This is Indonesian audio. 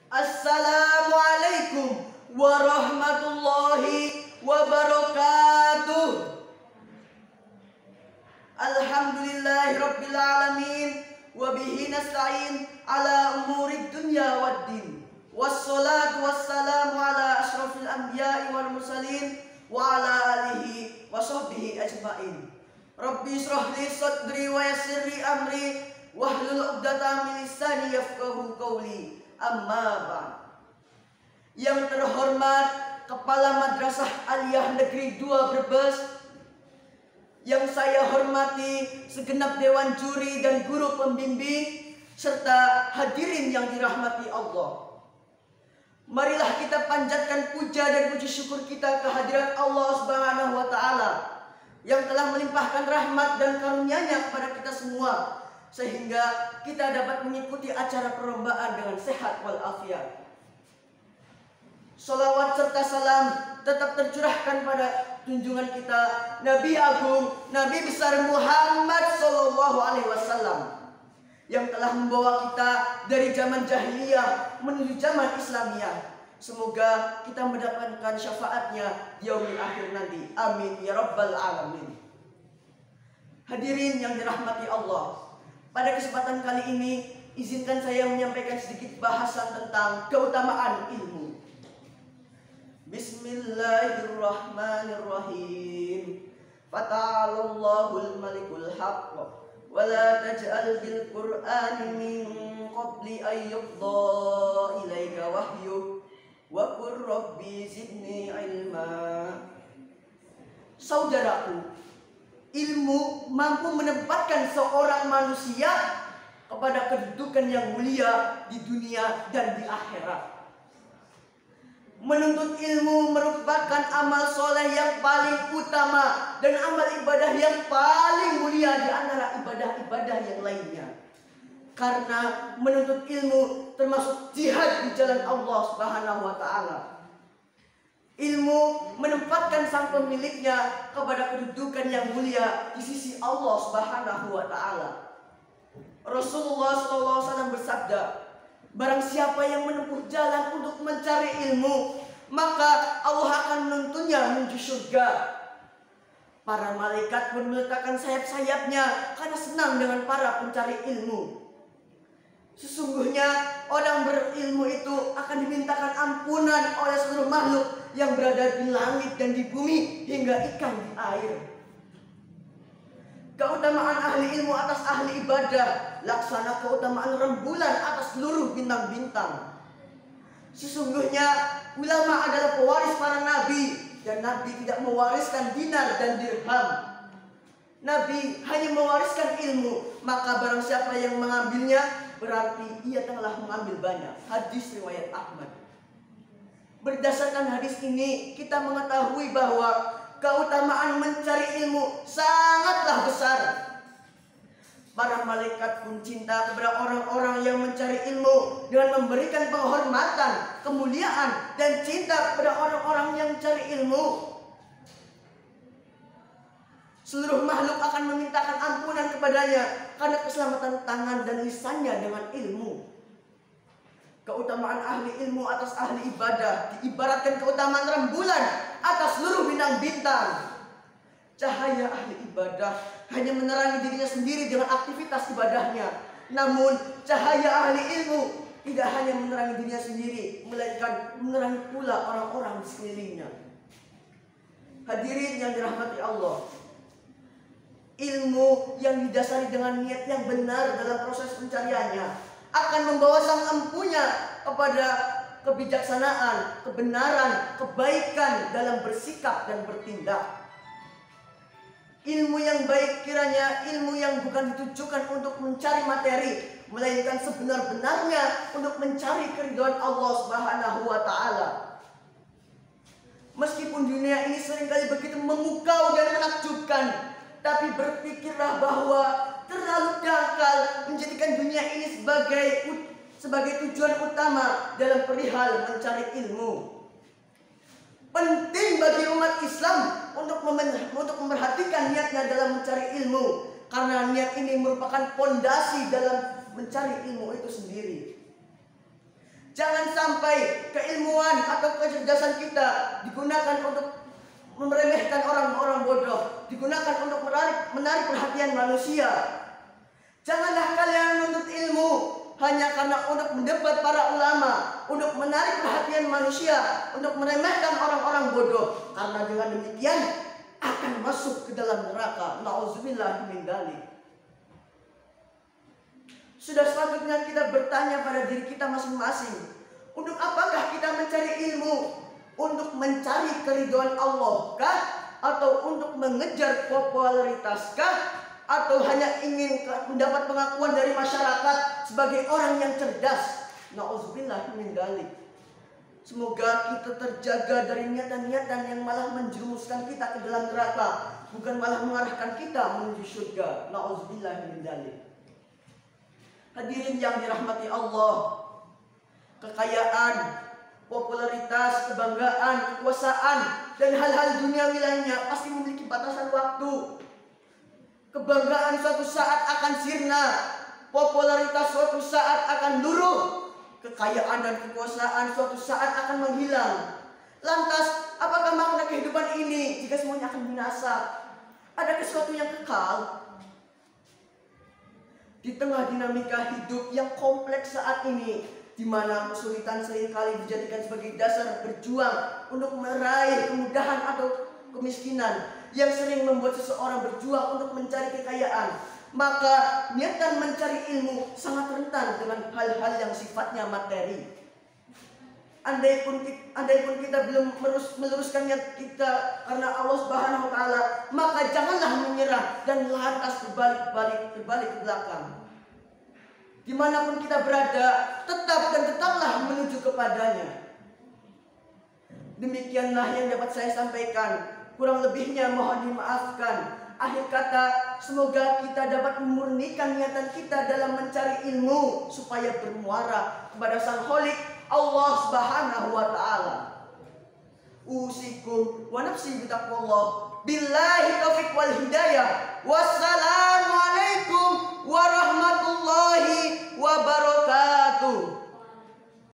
Assalamualaikum warahmatullahi wabarakatuh. Alhamdulillahi rabbil alamin wa bihi nasta'in ala umurid dunya waddin. Wassalatu wassalamu ala asyrafil anbiya'i wal mursalin wa ala alihi wa sahbihi ajma'in. Rabbi israh li sadri wa yassir li amri wahlul 'uqdatam min lisani yafqahu qawli. Amma ba'd. Yang terhormat Kepala Madrasah Aliyah Negeri 2 Brebes, yang saya hormati segenap dewan juri dan guru pembimbing, serta hadirin yang dirahmati Allah. Marilah kita panjatkan puja dan puji syukur kita kehadirat Allah Subhanahu wa Ta'ala yang telah melimpahkan rahmat dan karunia-Nya kepada kita semua, sehingga kita dapat mengikuti acara perlombaan dengan sehat walafiat. Salawat serta salam tetap tercurahkan pada junjungan kita Nabi Agung, Nabi besar Muhammad Sallallahu Alaihi Wasallam, yang telah membawa kita dari zaman jahiliyah menuju zaman Islamiyah. Semoga kita mendapatkan syafaatnya di yaumil akhir nanti. Amin ya rabbal alamin. Hadirin yang dirahmati Allah, pada kesempatan kali ini izinkan saya menyampaikan sedikit bahasan tentang keutamaan ilmu. Bismillahirrahmanirrahim. Fata'alallahul malikul haqq wa la taj'al bil qur'ani min qabli an yufdha ilaika wahyu wa qur rabbi zidni ilma. Saudaraku, ilmu mampu menempatkan seorang manusia kepada kedudukan yang mulia di dunia dan di akhirat. Menuntut ilmu merupakan amal soleh yang paling utama dan amal ibadah yang paling mulia di antara ibadah-ibadah yang lainnya. Karena menuntut ilmu termasuk jihad di jalan Allah Subhanahu wa Ta'ala. Ilmu menempatkan sang pemiliknya kepada kedudukan yang mulia di sisi Allah Subhanahu wa Ta'ala. Rasulullah SAW bersabda, barang siapa yang menempuh jalan untuk mencari ilmu, maka Allah akan menuntunnya menuju surga. Para malaikat pun meletakkan sayap-sayapnya karena senang dengan para pencari ilmu. Sesungguhnya orang berilmu itu akan dimintakan ampunan oleh seluruh makhluk yang berada di langit dan di bumi hingga ikan di air. Keutamaan ahli ilmu atas ahli ibadah laksana keutamaan rembulan atas seluruh bintang-bintang. Sesungguhnya ulama adalah pewaris para nabi, dan nabi tidak mewariskan dinar dan dirham. Nabi hanya mewariskan ilmu, maka barang siapa yang mengambilnya berarti ia telah mengambil banyak. Hadis riwayat Ahmad. Berdasarkan hadis ini kita mengetahui bahwa keutamaan mencari ilmu sangatlah besar. Para malaikat pun cinta kepada orang-orang yang mencari ilmu dengan memberikan penghormatan, kemuliaan, dan cinta kepada orang-orang yang mencari ilmu. Seluruh makhluk akan memintakan ampunan kepadanya karena keselamatan tangan dan lisannya dengan ilmu. Keutamaan ahli ilmu atas ahli ibadah diibaratkan keutamaan rembulan atas seluruh bintang-bintang. Cahaya ahli ibadah hanya menerangi dirinya sendiri dengan aktivitas ibadahnya. Namun cahaya ahli ilmu tidak hanya menerangi dirinya sendiri, melainkan menerangi pula orang-orang di sekelilingnya. Hadirin yang dirahmati Allah, ilmu yang didasari dengan niat yang benar dalam proses pencariannya akan membawa sang empunya kepada kebijaksanaan, kebenaran, kebaikan dalam bersikap dan bertindak. Ilmu yang baik kiranya ilmu yang bukan ditujukan untuk mencari materi, melainkan sebenar-benarnya untuk mencari keridhaan Allah Subhanahu wa Ta'ala. Meskipun dunia ini seringkali begitu memukau dan menakjubkan, tapi berpikirlah bahwa terlalu dangkal menjadikan dunia ini sebagai tujuan utama dalam perihal mencari ilmu. Penting bagi umat Islam untuk memperhatikan niatnya dalam mencari ilmu, karena niat ini merupakan fondasi dalam mencari ilmu itu sendiri. Jangan sampai keilmuan atau kecerdasan kita digunakan untuk meremehkan orang-orang bodoh, digunakan untuk menarik perhatian manusia. Janganlah kalian menuntut ilmu hanya karena untuk mendebat para ulama, untuk menarik perhatian manusia, untuk meremehkan orang-orang bodoh. Karena dengan demikian akan masuk ke dalam neraka. Nauzubillah min dzalik. Sudah sepatutnya kita bertanya pada diri kita masing-masing, untuk apakah kita mencari ilmu? Untuk mencari keridhaan Allah kah? Atau untuk mengejar popularitas kah? Atau hanya ingin mendapat pengakuan dari masyarakat sebagai orang yang cerdas? Nauzubillah min dzalik. Semoga kita terjaga dari niatan-niatan yang malah menjerumuskan kita ke dalam neraka, bukan malah mengarahkan kita menuju surga. Nauzubillah min dzalik. Hadirin yang dirahmati Allah, kekayaan, popularitas, kebanggaan, kekuasaan, dan hal-hal duniawi lainnya pasti memiliki batasan waktu. Kebanggaan suatu saat akan sirna, popularitas suatu saat akan luruh, kekayaan dan kekuasaan suatu saat akan menghilang. Lantas, apakah makna kehidupan ini jika semuanya akan binasa? Adakah sesuatu yang kekal? Di tengah dinamika hidup yang kompleks saat ini, di mana kesulitan seringkali dijadikan sebagai dasar berjuang untuk meraih kemudahan atau kemiskinan yang sering membuat seseorang berjuang untuk mencari kekayaan, maka niatan mencari ilmu sangat rentan dengan hal-hal yang sifatnya materi. Andai pun kita belum meluruskan niat kita karena Allah Subhanahu wa taala, maka janganlah menyerah dan lantas berbalik ke belakang. Dimanapun kita berada, tetaplah menuju kepadanya. Demikianlah yang dapat saya sampaikan. Kurang lebihnya mohon dimaafkan. Akhir kata, semoga kita dapat memurnikan niatan kita dalam mencari ilmu supaya bermuara kepada Sang Khalik Allah Subhanahu wa taala. Usikum wa nafsi bitaqwallah. Billahi taufiq